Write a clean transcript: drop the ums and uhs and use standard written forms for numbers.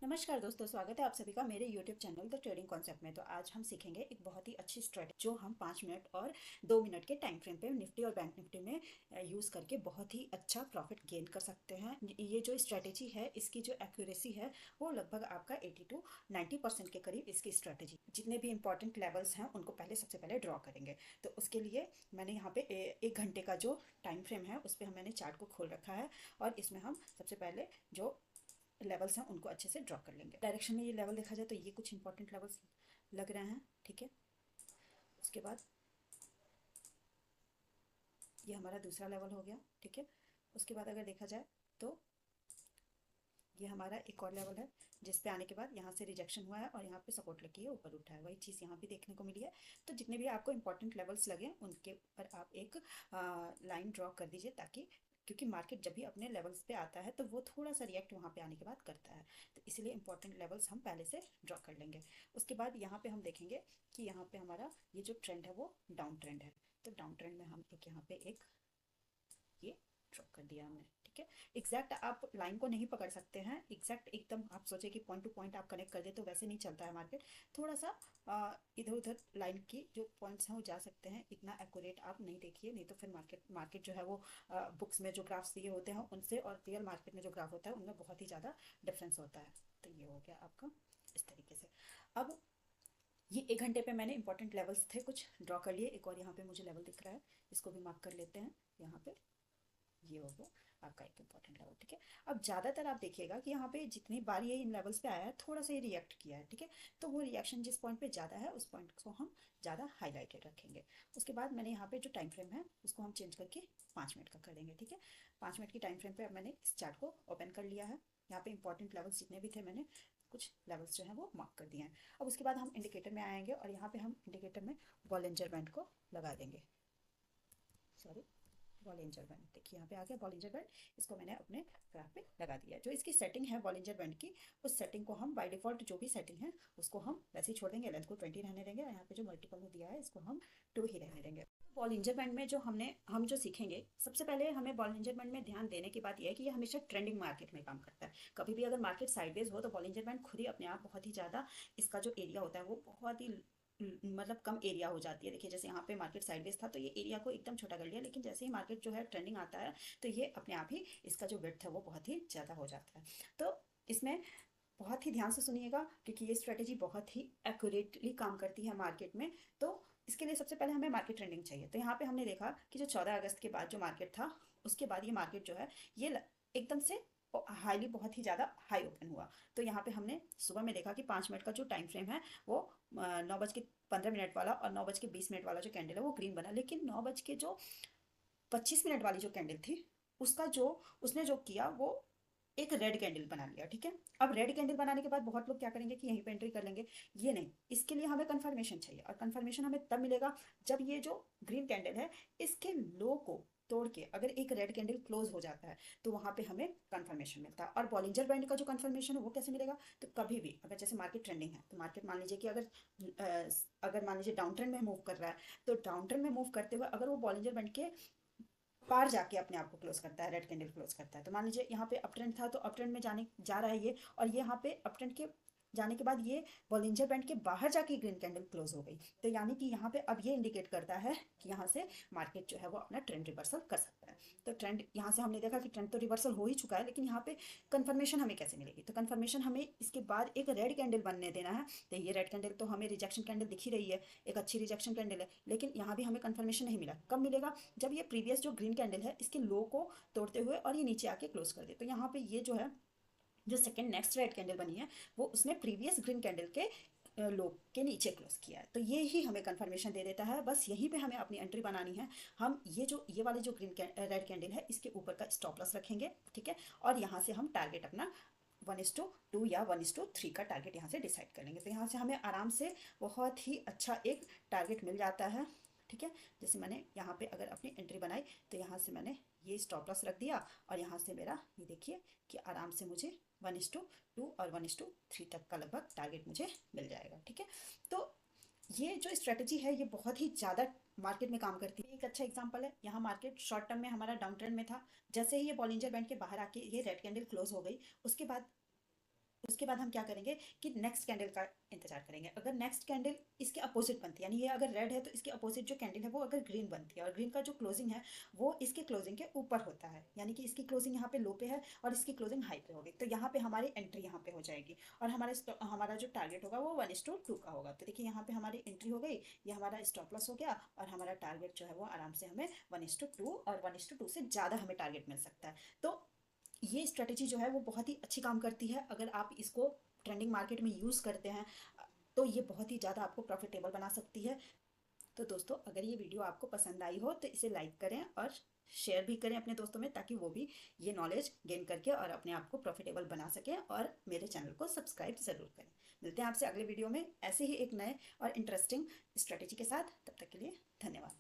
नमस्कार दोस्तों, स्वागत है आप सभी का मेरे YouTube channel the trading concept में। तो आज हम सीखेंगे एक बहुत ही अच्छी स्ट्रेटजी जो हम 5 मिनट और 2 मिनट के टाइम फ्रेम पे निफ्टी और बैंक निफ्टी में यूज़ करके बहुत ही अच्छा प्रॉफिट गेन कर सकते हैं। ये जो स्ट्रेटजी है, इसकी जो एक्यूरेसी है वो लगभग आपका 80 to 90% के करीब इसकी स्ट्रेटजी। जितने भी इंपॉर्टेंट लेवल्स हैं उनको सबसे पहले ड्रॉ करेंगे। तो उसके लिए मैंने यहाँ पे 1 घंटे का जो टाइम फ्रेम है उस पर मैंने चार्ट को खोल रखा है और इसमें हम सबसे पहले जो लेवल्स हैं उनको अच्छे से ड्रॉ कर लेंगे। डायरेक्शन में ये लेवल देखा जाए तो ये कुछ इंपॉर्टेंट लेवल्स लग रहे हैं, ठीक है। उसके बाद ये हमारा दूसरा लेवल हो गया, ठीक है। उसके बाद अगर देखा जाए तो ये हमारा एक और लेवल है जिस पे आने के बाद यहाँ से रिजेक्शन हुआ है और यहाँ पे सपोर्ट लगी है, ऊपर उठा है। वही चीज़ यहाँ भी देखने को मिली है। तो जितने भी आपको इंपॉर्टेंट लेवल्स लगे उनके ऊपर आप एक लाइन ड्रॉ कर दीजिए, ताकि क्योंकि मार्केट जब भी अपने लेवल्स पे आता है तो वो थोड़ा सा रिएक्ट वहाँ पे आने के बाद करता है। तो इसीलिए इंपॉर्टेंट लेवल्स हम पहले से ड्रॉ कर लेंगे। उसके बाद यहाँ पे हम देखेंगे कि यहाँ पे हमारा ये जो ट्रेंड है वो डाउन ट्रेंड है। तो डाउन ट्रेंड में हम यहाँ पे एक ये ड्रॉ कर दिया हमने, ठीक है। एग्जैक्ट आप लाइन को नहीं पकड़ सकते हैं, एग्जैक्ट एकदम आप सोचे कि पॉइंट टू पॉइंट आप कनेक्ट कर दे तो वैसे नहीं चलता है मार्केट। थोड़ा सा इधर उधर लाइन की जो पॉइंट्स हैं वो जा सकते हैं, इतना एक्यूरेट आप नहीं देखिए, नहीं तो फिर मार्केट जो है वो बुक्स में जो ग्राफ्स दिए होते हैं उनसे और रियल मार्केट में जो ग्राफ होता है उनमें बहुत ही ज़्यादा डिफरेंस होता है। तो ये हो गया आपका इस तरीके से। अब ये 1 घंटे पे मैंने इंपॉर्टेंट लेवल्स थे कुछ ड्रॉ कर लिए। एक और यहाँ पे मुझे लेवल दिख रहा है, इसको भी मार्क कर लेते हैं। यहाँ पे ये हो गया आपका एक इंपॉर्टेंट लेवल, ठीक है। अब ज़्यादातर आप देखिएगा कि यहाँ पे जितनी बार ये इन लेवल्स पे आया है थोड़ा सा ये रिएक्ट किया है, ठीक है। तो वो रिएक्शन जिस पॉइंट पे ज़्यादा है उस पॉइंट को हम ज़्यादा हाईलाइटेड रखेंगे। उसके बाद मैंने यहाँ पे जो टाइम फ्रेम है उसको हम चेंज करके 5 मिनट का कर देंगे, ठीक है। 5 मिनट की टाइम फ्रेम पे अब मैंने इस चार्ट को ओपन कर लिया है। यहाँ पे इंपॉर्टेंट लेवल्स जितने भी थे मैंने कुछ लेवल्स जो हैं वो मार्क कर दिए हैं। अब उसके बाद हम इंडिकेटर में आएंगे और यहाँ पे हम इंडिकेटर में बॉलिंजर बैंड को लगा देंगे। सॉरी, बॉलिंजर बैंड देखिए यहाँ पे आ गया बॉलिंजर बैंड। इसको मैंने अपने ग्राफ पे लगा दिया। जो इसकी सेटिंग है बॉलिंजर बैंड की, उस सेटिंग को हम बाय डिफॉल्ट जो भी सेटिंग है उसको हम वैसे ही छोड़ देंगे। लेंथ को 20 रहने देंगे और यहाँ पे जो मल्टीपल में दिया है इसको हम 2 ही रहने देंगे। बॉलिंजर बैंड में जो हम जो सीखेंगे, सबसे पहले हमें बॉलिंजर बैंड में ध्यान देने की बात यह है कि ये हमेशा ट्रेंडिंग मार्केट में काम करता है। कभी भी अगर मार्केट साइडवेज हो तो बॉलिंजर बैंड खुद ही अपने आप बहुत ही ज़्यादा इसका जो एरिया होता है वो बहुत ही मतलब कम एरिया हो जाती है। देखिए जैसे यहाँ पे मार्केट साइडवेज था तो ये एरिया को एकदम छोटा कर लिया, लेकिन जैसे ही मार्केट जो है ट्रेंडिंग आता है तो ये अपने आप ही इसका जो विड्थ है वो बहुत ही ज़्यादा हो जाता है। तो इसमें बहुत ही ध्यान से सुनिएगा क्योंकि ये स्ट्रेटेजी बहुत ही एक्यूरेटली काम करती है मार्केट में। तो इसके लिए सबसे पहले हमें मार्केट ट्रेंडिंग चाहिए। तो यहाँ पे हमने देखा कि जो 14 अगस्त के बाद जो मार्केट था उसके बाद ये मार्केट जो है ये एकदम से हाईली बहुत ही ज़्यादा हाई ओपन हुआ। तो यहाँ पे हमने सुबह में देखा कि 5 मिनट का जो टाइम फ्रेम है वो 9:15 वाला और 9:20 वाला जो कैंडल है वो ग्रीन बना, लेकिन 9:25 वाली जो कैंडल थी उसका जो उसने जो किया वो एक रेड कैंडल बना लिया, ठीक है। अब रेड कैंडल बनाने के बाद बहुत लोग क्या करेंगे कि यहीं पे एंट्री कर लेंगे। ये नहीं, इसके लिए हमें कंफर्मेशन चाहिए और कंफर्मेशन हमें तब मिलेगा जब ये जो ग्रीन कैंडल है इसके लो को तोड़ के अगर एक रेड कैंडल क्लोज हो जाता है तो वहां पे हमें कंफर्मेशन मिलता है। और बॉलिंजर बैंड का जो कंफर्मेशन है वो कैसे मिलेगा, तो कभी भी अगर जैसे मार्केट ट्रेंडिंग है तो मार्केट मान लीजिए कि अगर मान लीजिए डाउन ट्रेंड में मूव कर रहा है तो डाउन ट्रेंड में मूव करते हुए अगर वो बॉलिंजर बैंड के पार जाके अपने आप को क्लोज करता है, रेड कैंडल क्लोज करता है, तो मान लीजिए यहाँ पे अप ट्रेंड था तो अप ट्रेंड में जाने जा रहा है ये, और ये यहाँ पे अप ट्रेंड के जाने के बाद ये बॉलिंजर बैंड के बाहर जाके ग्रीन कैंडल क्लोज हो गई। तो यानी कि यहाँ पे अब ये इंडिकेट करता है कि यहाँ से मार्केट जो है वो अपना ट्रेंड रिवर्सल कर सकता है। तो ट्रेंड यहाँ से हमने देखा कि ट्रेंड तो रिवर्सल हो ही चुका है, लेकिन यहाँ पे कंफर्मेशन हमें कैसे मिलेगी, तो कंफर्मेशन हमें इसके बाद एक रेड कैंडल बनने देना है। तो ये रेड कैंडल तो हमें रिजेक्शन कैंडल दिख ही रही है, एक अच्छी रिजेक्शन कैंडल है, लेकिन यहाँ भी हमें कंफर्मेशन नहीं मिला। कब मिलेगा, जब ये प्रीवियस जो ग्रीन कैंडल है इसके लो को तोड़ते हुए और ये नीचे आके क्लोज कर दे। तो यहाँ पे ये जो है जो सेकंड नेक्स्ट रेड कैंडल बनी है वो उसने प्रीवियस ग्रीन कैंडल के लो के नीचे क्लोज किया है। तो ये ही हमें कंफर्मेशन दे देता है। बस यहीं पे हमें अपनी एंट्री बनानी है। हम ये वाले जो रेड कैंडल है इसके ऊपर का स्टॉप लॉस रखेंगे, ठीक है। और यहाँ से हम टारगेट अपना 1:2 या 1:3 का टारगेट यहाँ से डिसाइड कर लेंगे। तो यहाँ से हमें आराम से बहुत ही अच्छा एक टारगेट मिल जाता है, ठीक है। जैसे मैंने यहाँ पे अगर अपनी एंट्री बनाई तो यहाँ से मैंने ये स्टॉप लॉस रख दिया और यहाँ से मेरा ये देखिए कि आराम से मुझे 1:2 और 1:3 तक का लगभग टारगेट मुझे मिल जाएगा, ठीक है। तो ये जो स्ट्रेटजी है ये बहुत ही ज़्यादा मार्केट में काम करती है। एक अच्छा एग्जांपल है, यहाँ मार्केट शॉर्ट टर्म में हमारा डाउन ट्रेंड में था। जैसे ही ये बॉलिंजर बैंड के बाहर आके ये रेड कैंडल क्लोज हो गई, उसके बाद उसके बाद हम क्या करेंगे कि नेक्स्ट कैंडल का इंतजार करेंगे। अगर नेक्स्ट कैंडल इसके अपोजिट बनती है, यानी ये अगर रेड है तो इसके अपोजिट जो कैंडल है वो अगर ग्रीन बनती है, और ग्रीन का जो क्लोजिंग है वो इसके क्लोजिंग के ऊपर होता है, यानी कि इसकी क्लोजिंग यहाँ पे लो पे है और इसकी क्लोजिंग हाई पे होगी, तो यहाँ पे हमारी एंट्री यहाँ पे हो जाएगी, और हमारा जो टारगेट होगा वो 1:2 का होगा। तो देखिए यहाँ पे हमारी एंट्री हो गई, ये हमारा स्टॉप लॉस हो गया, और हमारा टारगेट जो है वो आराम से हमें 1:2 और 1:2 से ज़्यादा हमें टारगेट मिल सकता है। तो ये स्ट्रेटेजी जो है वो बहुत ही अच्छी काम करती है। अगर आप इसको ट्रेंडिंग मार्केट में यूज़ करते हैं तो ये बहुत ही ज़्यादा आपको प्रॉफिटेबल बना सकती है। तो दोस्तों, अगर ये वीडियो आपको पसंद आई हो तो इसे लाइक करें और शेयर भी करें अपने दोस्तों में, ताकि वो भी ये नॉलेज गेन करके और अपने आप को प्रॉफिटेबल बना सकें, और मेरे चैनल को सब्सक्राइब ज़रूर करें। मिलते हैं आपसे अगले वीडियो में ऐसे ही एक नए और इंटरेस्टिंग स्ट्रेटेजी के साथ। तब तक के लिए धन्यवाद।